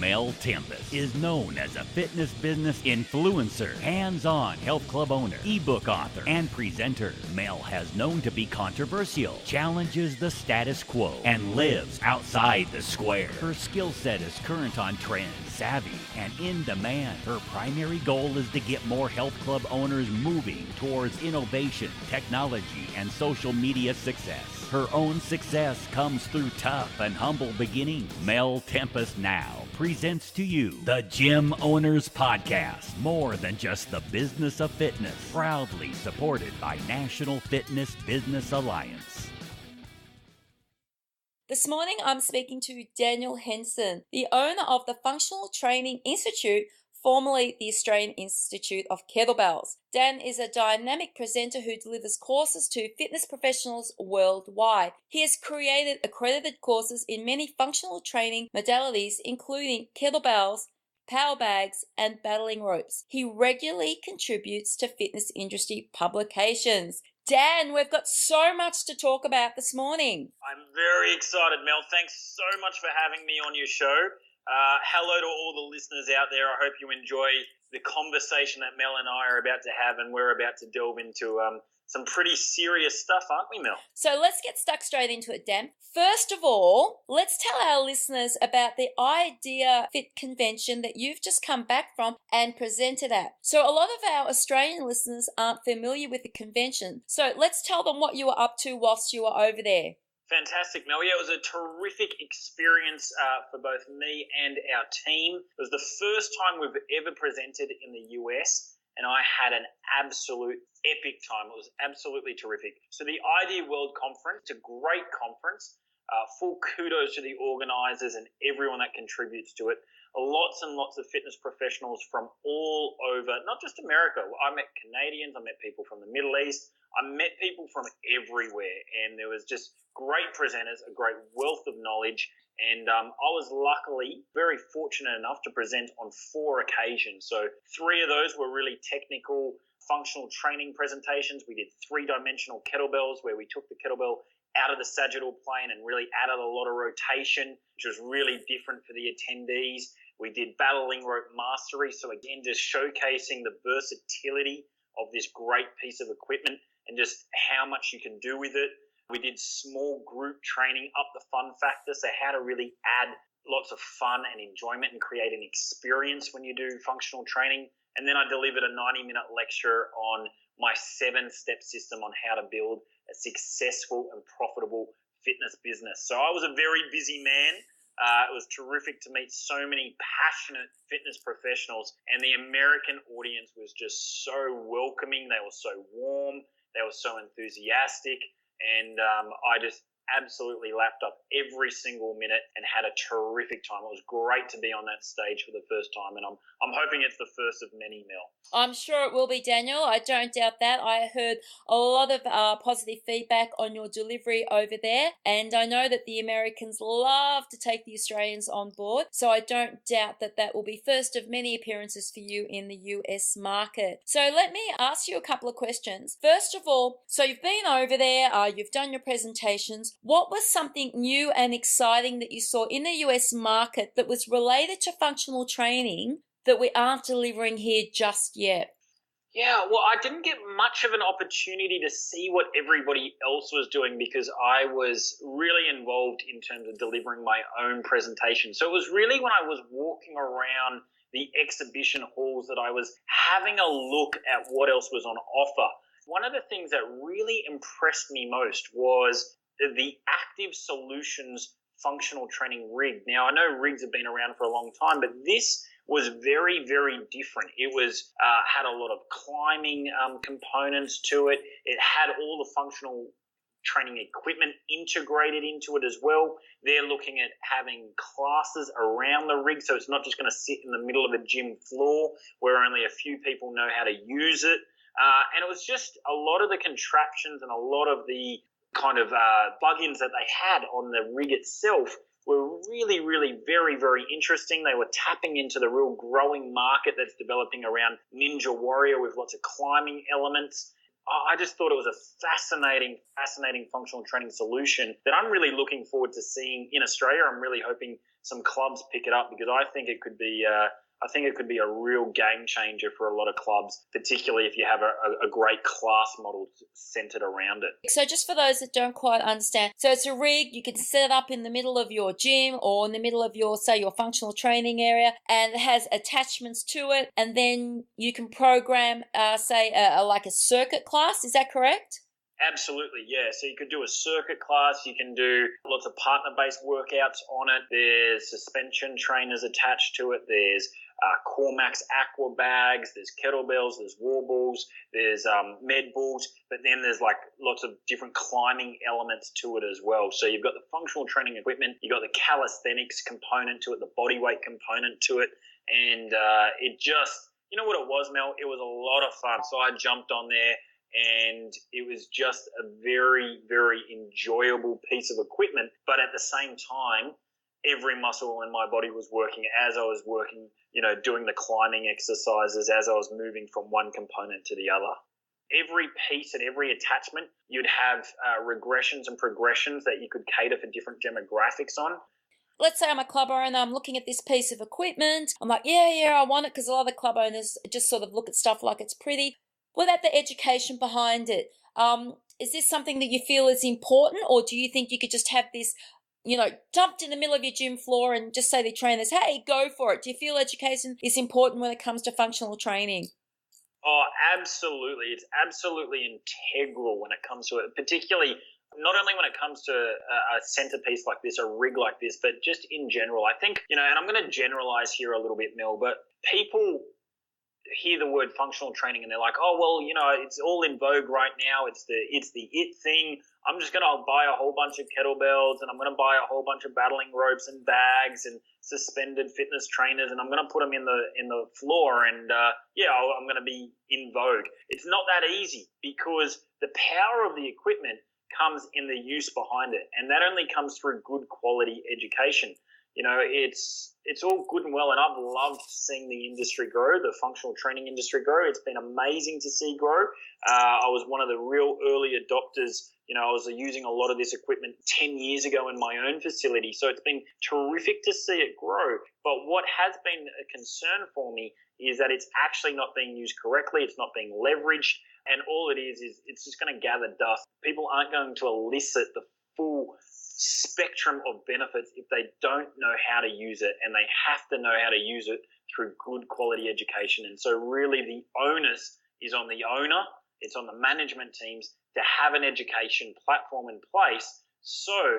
Mel Tempest is known as a fitness business influencer, hands-on health club owner, ebook author, and presenter. Mel has known to be controversial, challenges the status quo, and lives outside the square. Her skill set is current on trends, savvy, and in demand. Her primary goal is to get more health club owners moving towards innovation, technology, and social media success. Her own success comes through tough and humble beginnings. Mel Tempest now presents to you the Gym Owners Podcast, more than just the business of fitness, proudly supported by National Fitness Business Alliance. This morning, I'm speaking to Daniel Henderson, the owner of the Functional Training Institute, formerly the Australian Institute of Kettlebells. Dan is a dynamic presenter who delivers courses to fitness professionals worldwide. He has created accredited courses in many functional training modalities, including kettlebells, power bags, and battling ropes. He regularly contributes to fitness industry publications. Dan, we've got so much to talk about this morning. I'm very excited, Mel. Thanks so much for having me on your show. Hello to all the listeners out there. I hope you enjoy the conversation that Mel and I are about to have, and we're about to delve into some pretty serious stuff, aren't we, Mel? So let's get stuck straight into it, Dan. First of all, let's tell our listeners about the Idea Fit convention that you've just come back from and presented at. So a lot of our Australian listeners aren't familiar with the convention. So let's tell them what you were up to whilst you were over there. Fantastic, Mel. Yeah, it was a terrific experience for both me and our team. It was the first time we've ever presented in the US, and I had an absolute epic time. It was absolutely terrific. So the Idea World Conference, it's a great conference. Full kudos to the organisers and everyone that contributes to it. Lots and lots of fitness professionals from all over, not just America. I met Canadians, I met people from the Middle East, I met people from everywhere, and there was just great presenters, a great wealth of knowledge, and I was luckily very fortunate enough to present on 4 occasions. So 3 of those were really technical, functional training presentations. We did 3-dimensional kettlebells where we took the kettlebell out of the sagittal plane and really added a lot of rotation, which was really different for the attendees. We did battling rope mastery, so again, just showcasing the versatility of this great piece of equipment and just how much you can do with it. We did small group training, up the fun factor, so how to really add lots of fun and enjoyment and create an experience when you do functional training. And then I delivered a 90-minute lecture on my 7-step system on how to build a successful and profitable fitness business. So I was a very busy man. It was terrific to meet so many passionate fitness professionals, and the American audience was just so welcoming. They were so warm. They were so enthusiastic, and I just absolutely lapped up every single minute and had a terrific time. It was great to be on that stage for the first time, and I'm hoping it's the first of many, Mel. I'm sure it will be, Daniel. I don't doubt that. I heard a lot of positive feedback on your delivery over there, and I know that the Americans love to take the Australians on board, so I don't doubt that that will be first of many appearances for you in the US market. So let me ask you a couple of questions. First of all, so you've been over there, you've done your presentations. What was something new and exciting that you saw in the US market that was related to functional training that we aren't delivering here just yet? Yeah, well, I didn't get much of an opportunity to see what everybody else was doing because I was really involved in terms of delivering my own presentation. So it was really when I was walking around the exhibition halls that I was having a look at what else was on offer. One of the things that really impressed me most was the Active Solutions functional training rig. Now, I know rigs have been around for a long time, but this was very, very different. It was had a lot of climbing components to it. It had all the functional training equipment integrated into it as well. They're looking at having classes around the rig, so it's not just going to sit in the middle of a gym floor where only a few people know how to use it. And it was just a lot of the contraptions and a lot of the kind of plugins that they had on the rig itself were really, really very, very interesting. They were tapping into the real growing market that's developing around Ninja Warrior with lots of climbing elements. I just thought it was a fascinating functional training solution that I'm really looking forward to seeing in Australia. I'm really hoping some clubs pick it up, because I think it could be a real game changer for a lot of clubs, particularly if you have a great class model centered around it. So just for those that don't quite understand, so it's a rig, you can set it up in the middle of your gym or in the middle of your, say, your functional training area, and it has attachments to it, and then you can program, say, like a circuit class. Is that correct? Absolutely, yeah. So you could do a circuit class, you can do lots of partner-based workouts on it. There's suspension trainers attached to it. There's Cormax aqua bags, there's kettlebells, there's wall balls, there's med balls, but then there's like lots of different climbing elements to it as well. So you've got the functional training equipment, you've got the calisthenics component to it, the body weight component to it, and it just, you know what it was, Mel? It was a lot of fun. So I jumped on there, and it was just a very, very enjoyable piece of equipment. But at the same time, every muscle in my body was working as I was working, you know, doing the climbing exercises, as I was moving from one component to the other. Every piece and every attachment, you'd have regressions and progressions that you could cater for different demographics on. Let's say I'm a club owner, I'm looking at this piece of equipment. I'm like, yeah, I want it, because a lot of the club owners just sort of look at stuff like it's pretty. What about the education behind it? Is this something that you feel is important, or do you think you could just have this, you know, dumped in the middle of your gym floor and just say to trainers, hey, go for it? Do you feel education is important when it comes to functional training? Oh, absolutely. It's absolutely integral when it comes to it, particularly not only when it comes to a centerpiece like this, a rig like this, but just in general. I think, you know, and I'm going to generalize here a little bit, Mel, but people hear the word functional training and they're like, oh, well, you know, it's all in vogue right now. It's the it thing. I'm just going to buy a whole bunch of kettlebells, and I'm going to buy a whole bunch of battling ropes and bags and suspended fitness trainers, and I'm going to put them in the floor, and I'm going to be in vogue. It's not that easy, because the power of the equipment comes in the use behind it, and that only comes through good quality education. You know, it's all good and well, and I've loved seeing the industry grow, the functional training industry grow. It's been amazing to see grow. I was one of the real early adopters. You know, I was using a lot of this equipment 10 years ago in my own facility, so it's been terrific to see it grow. But what has been a concern for me is that it's actually not being used correctly. It's not being leveraged, and all it is it's just going to gather dust. People aren't going to elicit the full spectrum of benefits if they don't know how to use it, and they have to know how to use it through good quality education. And so really the onus is on the owner, it's on the management teams to have an education platform in place so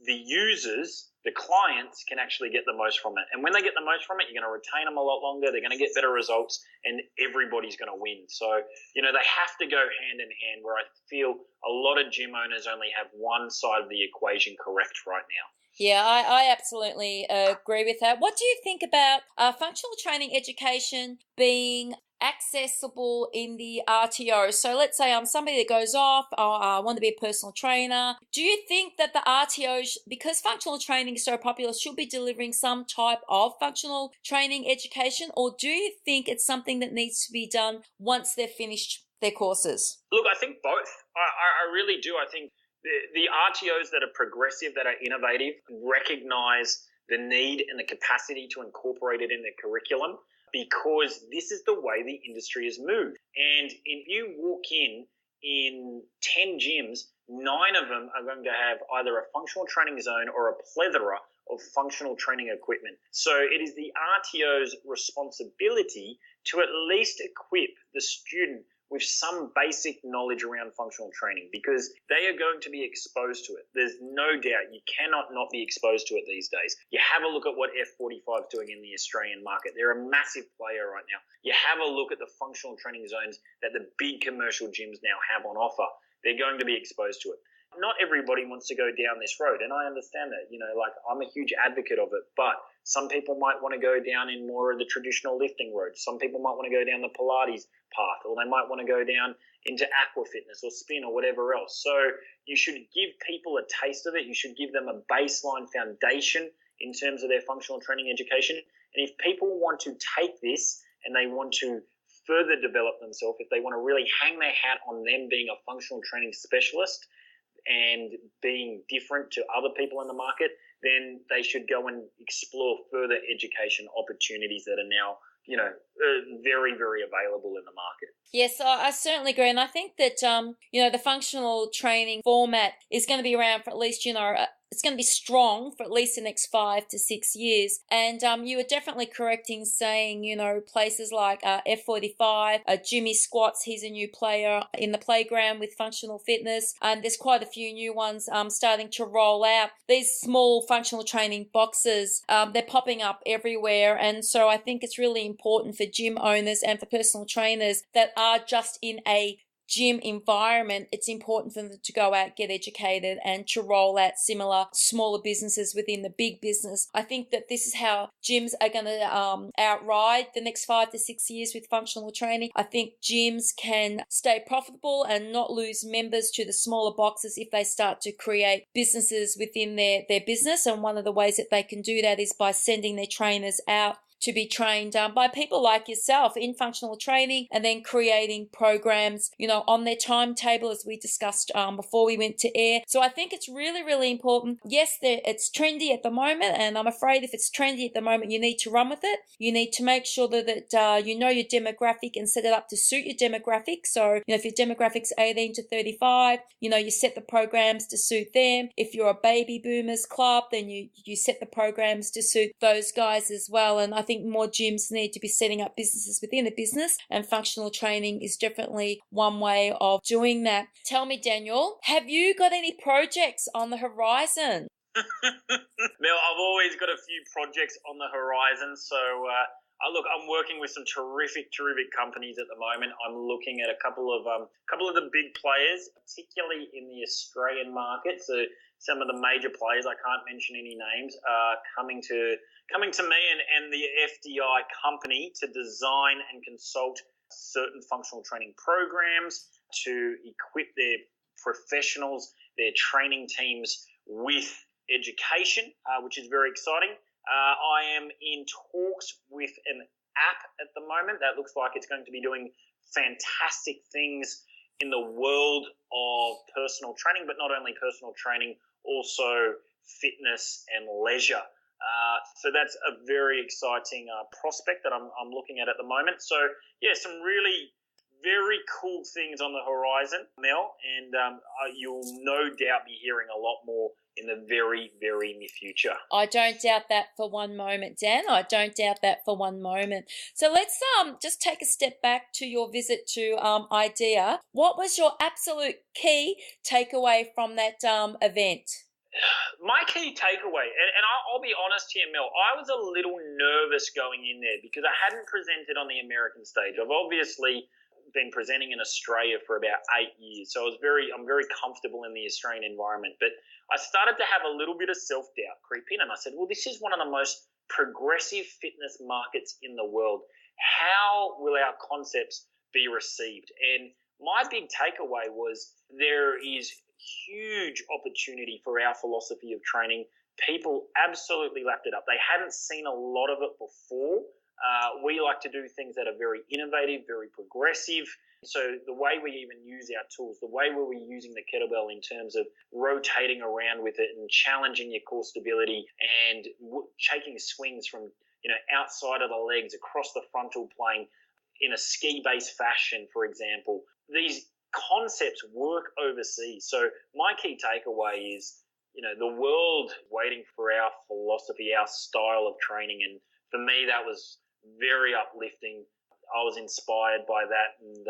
the users, the clients, can actually get the most from it. And when they get the most from it, you're going to retain them a lot longer, they're going to get better results, and everybody's going to win. So, you know, they have to go hand in hand, where I feel a lot of gym owners only have one side of the equation correct right now. Yeah, I absolutely agree with that. What do you think about functional training education being accessible in the RTO? So let's say I'm somebody that goes off, I want to be a personal trainer. Do you think that the RTOs, because functional training is so popular, should be delivering some type of functional training education, or do you think it's something that needs to be done once they've finished their courses? Look, I think both. I really do. I think the RTOs that are progressive, that are innovative, recognize the need and the capacity to incorporate it in their curriculum, because this is the way the industry has moved. And if you walk in 10 gyms, 9 of them are going to have either a functional training zone or a plethora of functional training equipment. So it is the RTO's responsibility to at least equip the student with some basic knowledge around functional training, because they are going to be exposed to it. There's no doubt. You cannot not be exposed to it these days. You have a look at what F45 is doing in the Australian market. They're a massive player right now. You have a look at the functional training zones that the big commercial gyms now have on offer. They're going to be exposed to it. Not everybody wants to go down this road, and I understand that. You know, like, I'm a huge advocate of it, but some people might want to go down in more of the traditional lifting road. Some people might want to go down the Pilates path, or they might want to go down into aqua fitness or spin or whatever else. So you should give people a taste of it. You should give them a baseline foundation in terms of their functional training education. And if people want to take this and they want to further develop themselves, if they want to really hang their hat on them being a functional training specialist and being different to other people in the market, then they should go and explore further education opportunities that are now, very, very available in the market. Yes, I certainly agree. And I think that, the functional training format is going to be around for at least, it's going to be strong for at least the next 5 to 6 years. And you were definitely correct in saying, places like F45, Jimmy Squats, he's a new player in the playground with functional fitness. And there's quite a few new ones starting to roll out. These small functional training boxes, they're popping up everywhere. And so I think it's really important for gym owners and for personal trainers that are just in a gym environment. It's important for them to go out, get educated, and to roll out similar smaller businesses within the big business. I think that this is how gyms are going to outride the next 5 to 6 years with functional training. I think gyms can stay profitable and not lose members to the smaller boxes if they start to create businesses within their business. And one of the ways that they can do that is by sending their trainers out to be trained by people like yourself in functional training, and then creating programs, on their timetable, as we discussed before we went to air. So I think it's really, really important. Yes, it's trendy at the moment, and I'm afraid if it's trendy at the moment, you need to run with it. You need to make sure that you know your demographic and set it up to suit your demographic. So, if your demographic's 18 to 35, you set the programs to suit them. If you're a baby boomers club, then you set the programs to suit those guys as well. And I think more gyms need to be setting up businesses within a business, and functional training is definitely one way of doing that. Tell me, Daniel, have you got any projects on the horizon? Mel, I've always got a few projects on the horizon. So, I'm working with some terrific companies at the moment. I'm looking at a couple of the big players, particularly in the Australian market. So some of the major players, I can't mention any names, are coming to me and the FDI company to design and consult certain functional training programs to equip their professionals, their training teams with education, which is very exciting. I am in talks with an app at the moment that looks like it's going to be doing fantastic things in the world of personal training, but not only personal training, also fitness and leisure. So that's a very exciting prospect that I'm looking at the moment. So, yeah, some really very cool things on the horizon, Mel, and you'll no doubt be hearing a lot more in the very, very near future. I don't doubt that for one moment, Dan. I don't doubt that for one moment. So let's just take a step back to your visit to IDEA. What was your absolute key takeaway from that event? My key takeaway, and I'll be honest here, Mel, I was a little nervous going in there because I hadn't presented on the American stage. I've obviously been presenting in Australia for about 8 years, so I'm very comfortable in the Australian environment. But I started to have a little bit of self-doubt creep in, and I said, well, this is one of the most progressive fitness markets in the world. How will our concepts be received? And my big takeaway was there is huge opportunity for our philosophy of training. People absolutely lapped it up. They hadn't seen a lot of it before. We like to do things that are very innovative, very progressive. So the way we even use our tools, the way we're using the kettlebell in terms of rotating around with it and challenging your core stability and taking swings from outside of the legs across the frontal plane in a ski-based fashion, for example. These concepts work overseas. So my key takeaway is, the world waiting for our philosophy, our style of training. And for me, that was very uplifting. I was inspired by that, and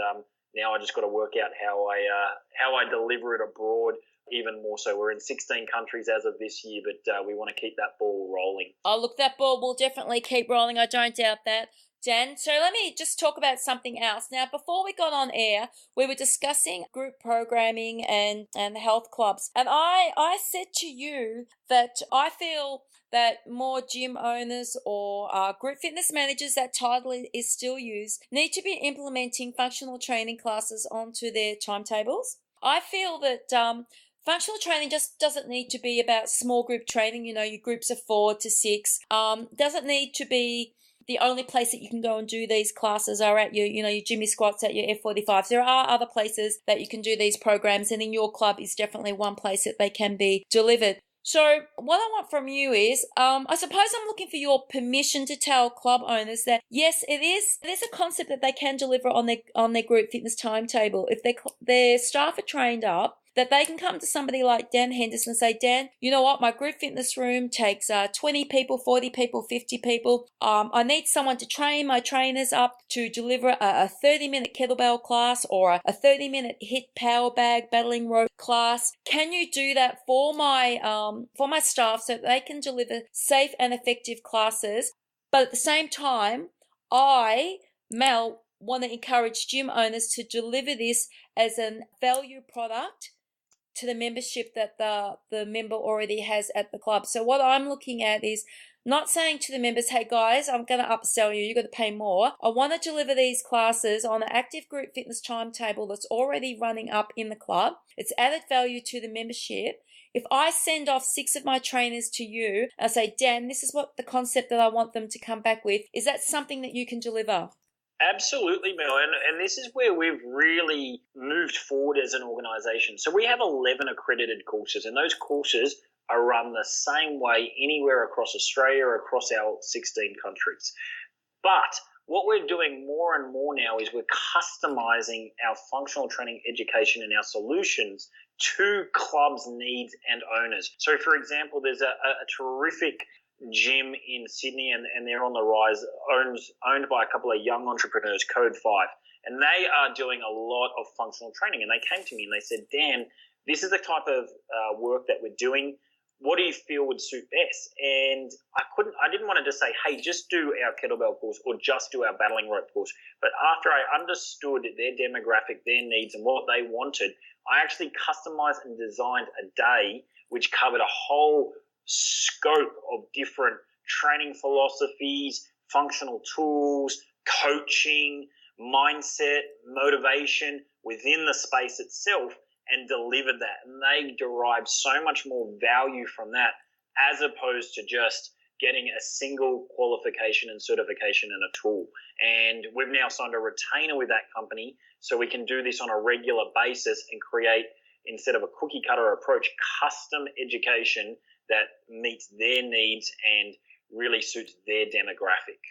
now I just got to work out how I deliver it abroad even more so. We're in 16 countries as of this year, but we want to keep that ball rolling. Oh, look, that ball will definitely keep rolling. I don't doubt that, Dan. So let me just talk about something else. Now, before we got on air, we were discussing group programming and health clubs. And I said to you that I feel that more gym owners or group fitness managers, that title is still used, need to be implementing functional training classes onto their timetables. I feel that functional training just doesn't need to be about small group training, your groups of 4 to 6. Doesn't need to be the only place that you can go and do these classes are at your Jimmy Squats, at your F45s. There are other places that you can do these programs, and in your club is definitely one place that they can be delivered. So what I want from you is, I suppose I'm looking for your permission to tell club owners that yes, it is a concept that they can deliver on their group fitness timetable. If their staff are trained up, that they can come to somebody like Dan Henderson and say, Dan, you know what? My group fitness room takes 20 people, 40 people, 50 people. I need someone to train my trainers up to deliver a 30-minute kettlebell class or a 30-minute HIIT power bag battling rope class. Can you do that for my staff so that they can deliver safe and effective classes? But at the same time, Mel, want to encourage gym owners to deliver this as a value product to the membership that the member already has at the club. So what I'm looking at is not saying to the members, hey guys, I'm going to upsell you, you've got to pay more. I want to deliver these classes on an active group fitness timetable that's already running up in the club. It's added value to the membership. If I send off 6 of my trainers to you, I say, Dan, this is what the concept that I want them to come back with. Is that something that you can deliver? Absolutely, Mel, and this is where we've really moved forward as an organisation. So we have 11 accredited courses, and those courses are run the same way anywhere across Australia or across our 16 countries. But what we're doing more and more now is we're customising our functional training education and our solutions to clubs' needs and owners. So, for example, there's a terrific gym in Sydney, and they're on the rise, owned by a couple of young entrepreneurs, Code 5, and they are doing a lot of functional training. And they came to me and they said, Dan, this is the type of work that we're doing. What do you feel would suit best? And I didn't want to just say, hey, just do our kettlebell course or just do our battling rope course. But after I understood their demographic, their needs, and what they wanted, I actually customized and designed a day which covered a whole scope of different training philosophies, functional tools, coaching, mindset, motivation within the space itself, and delivered that. And they derived so much more value from that as opposed to just getting a single qualification and certification and a tool. And we've now signed a retainer with that company so we can do this on a regular basis and create, instead of a cookie cutter approach, custom education that meets their needs and really suits their demographic.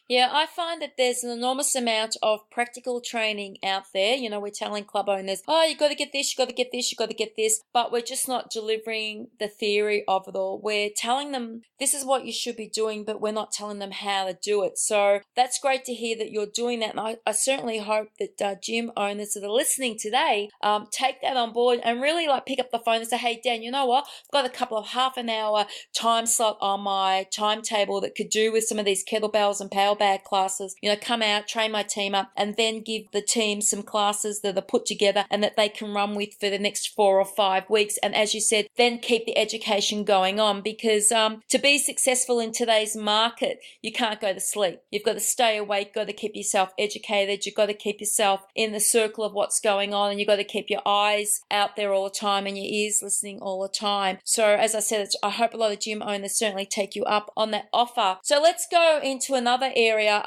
Yeah, I find that there's an enormous amount of practical training out there. You know, we're telling club owners, oh, you got to get this, you got to get this, you got to get this, but we're just not delivering the theory of it all. We're telling them this is what you should be doing, but we're not telling them how to do it. So that's great to hear that you're doing that, and I certainly hope that gym owners that are listening today take that on board and really pick up the phone and say, hey, Dan, you know what? I've got a couple of half an hour time slot on my timetable that could do with some of these kettlebells and power bag classes. You know, come out, train my team up, and then give the team some classes that are put together and that they can run with for the next 4 or 5 weeks. And as you said, then keep the education going on, because to be successful in today's market, you can't go to sleep. You've got to stay awake, got to keep yourself educated, you've got to keep yourself in the circle of what's going on, and you've got to keep your eyes out there all the time and your ears listening all the time. So as I said, I hope a lot of gym owners certainly take you up on that offer. So let's go into another area.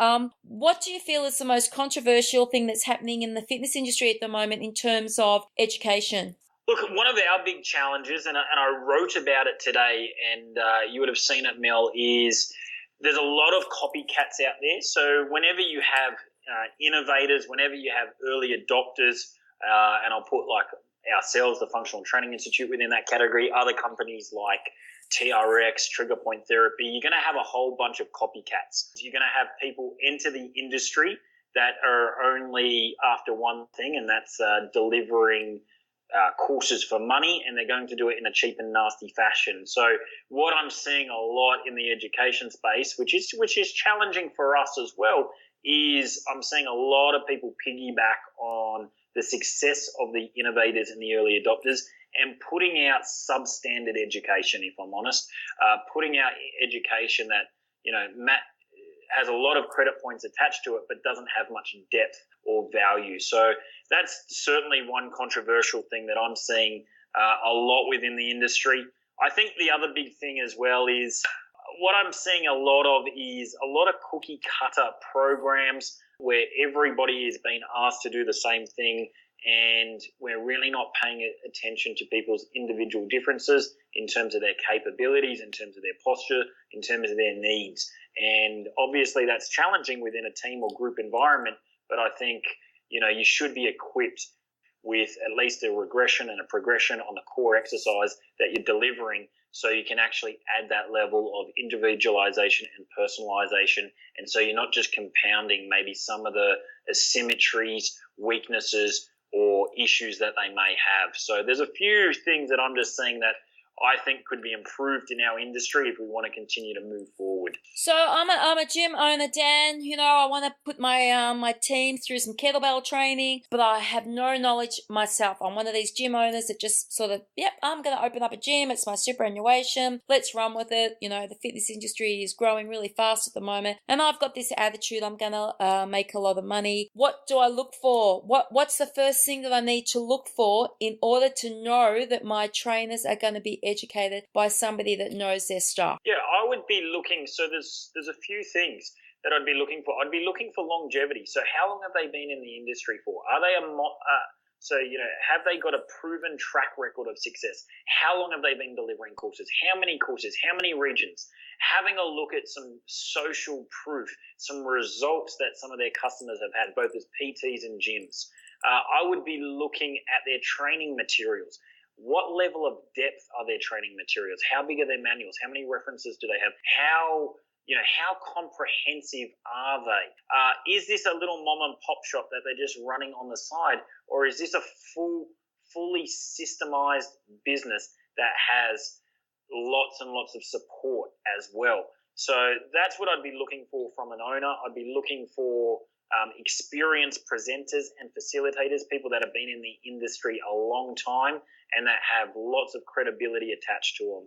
What do you feel is the most controversial thing that's happening in the fitness industry at the moment in terms of education? Look, one of our big challenges, and I wrote about it today, and you would have seen it, Mel, is there's a lot of copycats out there. So whenever you have innovators, whenever you have early adopters, and I'll put ourselves, the Functional Training Institute, within that category, other companies like TRX, Trigger Point Therapy, you're going to have a whole bunch of copycats. You're going to have people enter the industry that are only after one thing, and that's delivering courses for money, and they're going to do it in a cheap and nasty fashion. So what I'm seeing a lot in the education space, which is challenging for us as well, is I'm seeing a lot of people piggyback on the success of the innovators and the early adopters and putting out substandard education, if I'm honest, putting out education that, Matt has a lot of credit points attached to it, but doesn't have much depth or value. So that's certainly one controversial thing that I'm seeing a lot within the industry. I think the other big thing as well is what I'm seeing a lot of is a lot of cookie cutter programs where everybody is being asked to do the same thing, and we're really not paying attention to people's individual differences in terms of their capabilities, in terms of their posture, in terms of their needs. And obviously that's challenging within a team or group environment, but I think, you should be equipped with at least a regression and a progression on the core exercise that you're delivering, so you can actually add that level of individualization and personalization. And so you're not just compounding maybe some of the asymmetries, weaknesses, or issues that they may have. So there's a few things that I'm just saying that I think could be improved in our industry if we want to continue to move forward. So I'm a gym owner, Dan. I want to put my my team through some kettlebell training, but I have no knowledge myself. I'm one of these gym owners that just sort of, I'm going to open up a gym. It's my superannuation. Let's run with it. The fitness industry is growing really fast at the moment, and I've got this attitude. I'm going to make a lot of money. What do I look for? What's the first thing that I need to look for in order to know that my trainers are going to be educated by somebody that knows their stuff? Yeah, I would be looking, so there's a few things that I'd be looking for. I'd be looking for longevity. So how long have they been in the industry for? Are they have they got a proven track record of success? How long have they been delivering courses? How many courses? How many regions? Having a look at some social proof, some results that some of their customers have had, both as PTs and gyms. I would be looking at their training materials. What level of depth are their training materials? How big are their manuals? How many references do they have? How comprehensive are they? Is this a little mom and pop shop that they're just running on the side, or is this a fully systemized business that has lots and lots of support as well? So that's what I'd be looking for from an owner. I'd be looking for experienced presenters and facilitators, people that have been in the industry a long time and that have lots of credibility attached to them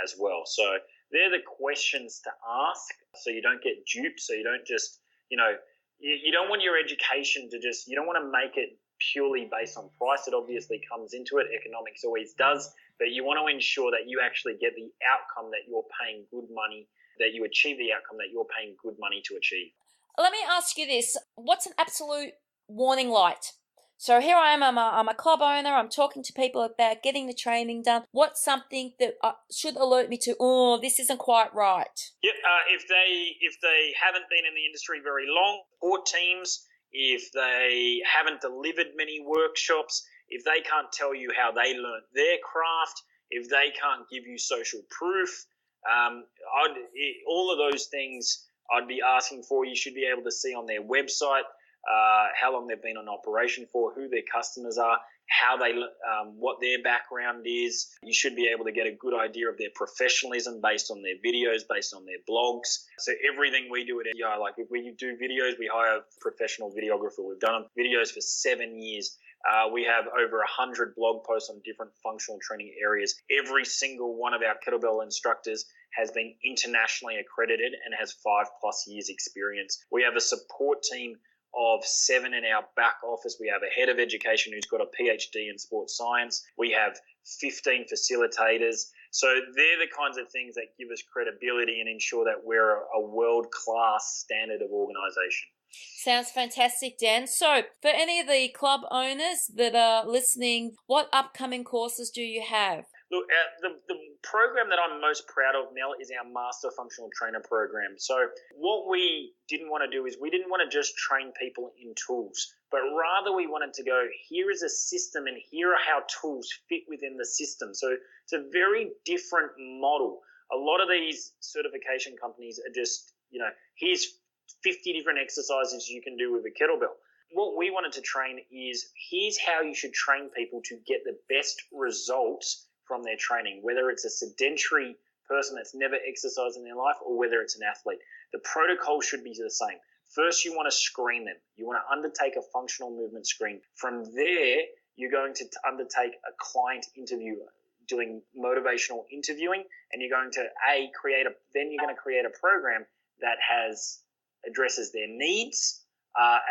as well. So they're the questions to ask, so you don't get duped, so you don't just, you don't want your education to just, you don't want to make it purely based on price. It obviously comes into it. Economics always does, but you want to ensure that you actually get the outcome that you're paying good money, that you achieve the outcome that you're paying good money to achieve. Let me ask you this. What's an absolute warning light? So here I am, I'm a club owner, I'm talking to people about getting the training done. What's something that should alert me to, this isn't quite right? Yep, if they haven't been in the industry very long, support teams, if they haven't delivered many workshops, if they can't tell you how they learnt their craft, if they can't give you social proof, all of those things I'd be asking for. You should be able to see on their website how long they've been on operation for, who their customers are, how they, what their background is. You should be able to get a good idea of their professionalism based on their videos, based on their blogs. So everything we do at EDI, like if we do videos, we hire a professional videographer. We've done videos for 7 years. We have over 100 blog posts on different functional training areas. Every single one of our kettlebell instructors has been internationally accredited and has 5+ years experience. We have a support team of 7 in our back office. We have a head of education who's got a PhD in sports science. We have 15 facilitators. So they're the kinds of things that give us credibility and ensure that we're a world-class standard of organisation. Sounds fantastic, Dan. So for any of the club owners that are listening, what upcoming courses do you have? Look, the program that I'm most proud of, Mel, is our Master Functional Trainer program. So what we didn't want to do is we didn't want to just train people in tools, but rather we wanted to go, here is a system and here are how tools fit within the system. So it's a very different model. A lot of these certification companies are just, here's 50 different exercises you can do with a kettlebell. What we wanted to train is, here's how you should train people to get the best results from their training, whether it's a sedentary person that's never exercised in their life or whether it's an athlete. The protocol should be the same. First, you want to screen them. You want to undertake a functional movement screen. From there, you're going to undertake a client interview, doing motivational interviewing, and you're going to create a program that addresses their needs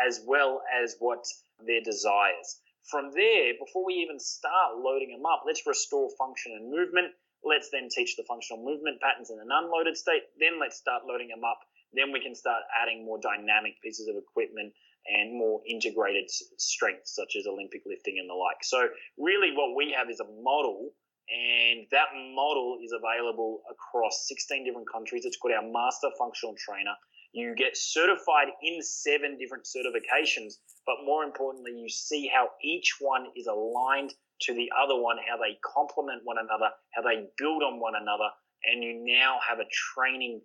as well as what their desires. From there, before we even start loading them up, let's restore function and movement. Let's then teach the functional movement patterns in an unloaded state. Then let's start loading them up. Then we can start adding more dynamic pieces of equipment and more integrated strengths such as Olympic lifting and the like. So really what we have is a model, and that model is available across 16 different countries. It's called our Master Functional Trainer. You get certified in 7 different certifications, but more importantly, you see how each one is aligned to the other one, how they complement one another, how they build on one another, and you now have a training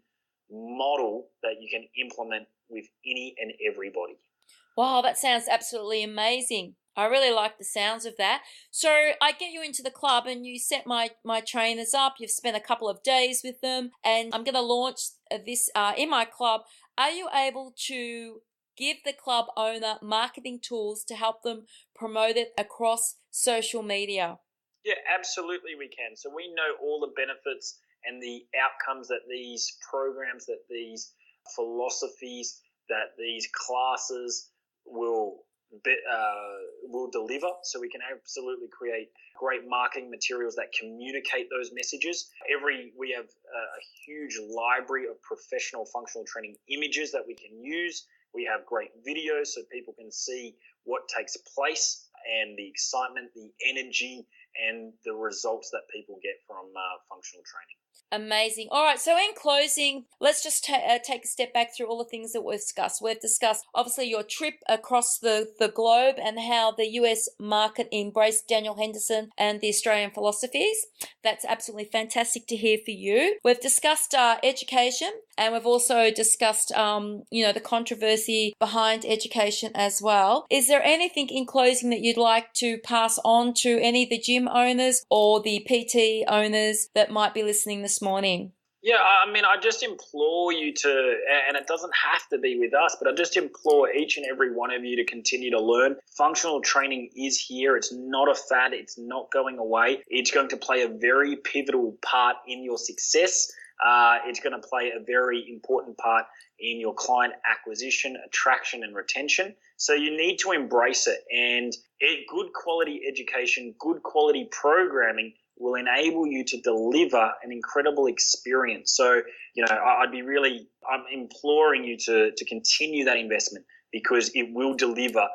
model that you can implement with any and everybody. Wow, that sounds absolutely amazing. I really like the sounds of that. So I get you into the club and you set my trainers up. You've spent a couple of days with them, and I'm going to launch this in my club. Are you able to give the club owner marketing tools to help them promote it across social media? Yeah, absolutely we can. So we know all the benefits and the outcomes that these programs, that these philosophies, that these classes will deliver. So we can absolutely create great marketing materials that communicate those messages. We have a huge library of professional functional training images that we can use. We have great videos so people can see what takes place and the excitement, the energy, and the results that people get from functional training. Amazing. All right. So in closing, let's just take a step back through all the things that we've discussed. We've discussed, obviously, your trip across the globe and how the US market embraced Daniel Henderson and the Australian philosophies. That's absolutely fantastic to hear for you. We've discussed education, and we've also discussed, the controversy behind education as well. Is there anything in closing that you'd like to pass on to any of the gym owners or the PT owners that might be listening this morning? Yeah, I mean, I just implore you to, and it doesn't have to be with us, but I just implore each and every one of you to continue to learn. Functional training is here. It's not a fad. It's not going away. It's going to play a very pivotal part in your success. It's going to play a very important part in your client acquisition, attraction, and retention. So you need to embrace it. And good quality education, good quality programming will enable you to deliver an incredible experience. So, I'm imploring you to continue that investment, because it will deliver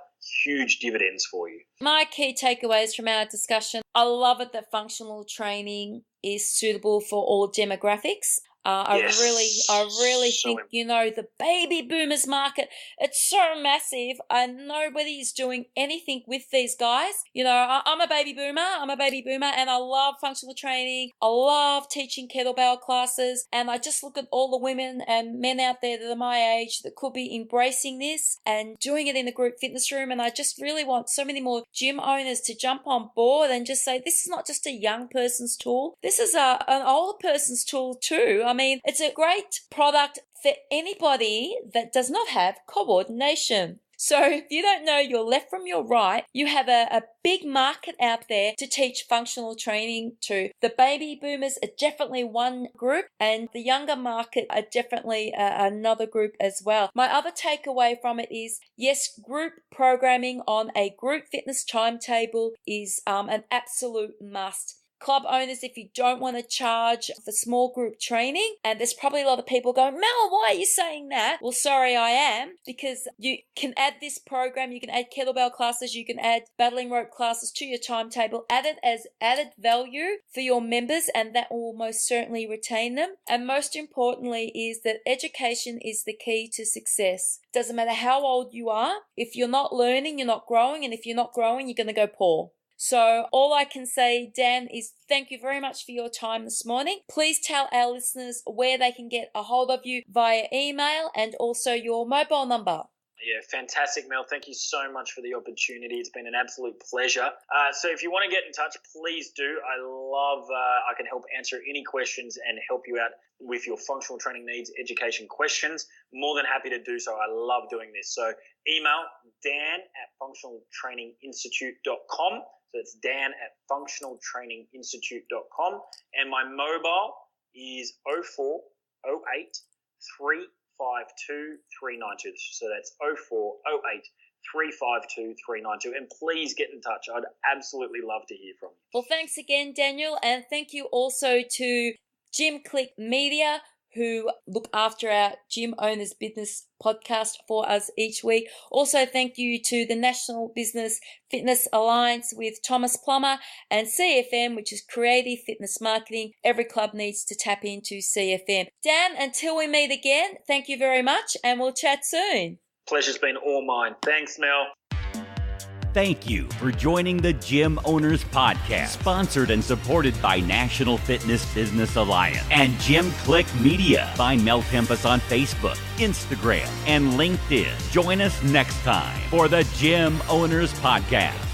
huge dividends for you. My key takeaways from our discussion: I love it that functional training is suitable for all demographics. Yes. I really think, the baby boomers market, it's so massive and nobody's doing anything with these guys. I'm a baby boomer, and I love functional training. I love teaching kettlebell classes, and I just look at all the women and men out there that are my age that could be embracing this and doing it in the group fitness room. And I just really want so many more gym owners to jump on board and just say, this is not just a young person's tool. This is an older person's tool too. I mean, it's a great product for anybody that does not have coordination. So if you don't know your left from your right, you have a big market out there to teach functional training to. The baby boomers are definitely one group, and the younger market are definitely another group as well. My other takeaway from it is, yes, group programming on a group fitness timetable is an absolute must. Club owners, if you don't want to charge for small group training, and there's probably a lot of people going, Mel, why are you saying that? Well, sorry, I am, because you can add this program, you can add kettlebell classes, you can add battling rope classes to your timetable, add it as added value for your members, and that will most certainly retain them. And most importantly is that education is the key to success. Doesn't matter how old you are, if you're not learning, you're not growing, and if you're not growing, you're going to go poor. So all I can say, Dan, is thank you very much for your time this morning. Please tell our listeners where they can get a hold of you via email and also your mobile number. Yeah, fantastic, Mel. Thank you so much for the opportunity. It's been an absolute pleasure. So if you want to get in touch, please do. I can help answer any questions and help you out with your functional training needs, education questions. More than happy to do so. I love doing this. So email dan@functionaltraininginstitute.com. So it's dan@functionaltraininginstitute.com. And my mobile is 0408 352 392. So that's 0408 352 392. And please get in touch. I'd absolutely love to hear from you. Well, thanks again, Daniel. And thank you also to Gym Click Media, who look after our Gym Owners Business podcast for us each week. Also, thank you to the National Business Fitness Alliance with Thomas Plummer and CFM, which is Creative Fitness Marketing. Every club needs to tap into CFM. Dan, until we meet again, thank you very much and we'll chat soon. Pleasure's been all mine. Thanks, Mel. Thank you for joining the Gym Owners Podcast, sponsored and supported by National Fitness Business Alliance and Gym Click Media. Find Mel Tempest on Facebook, Instagram, and LinkedIn. Join us next time for the Gym Owners Podcast.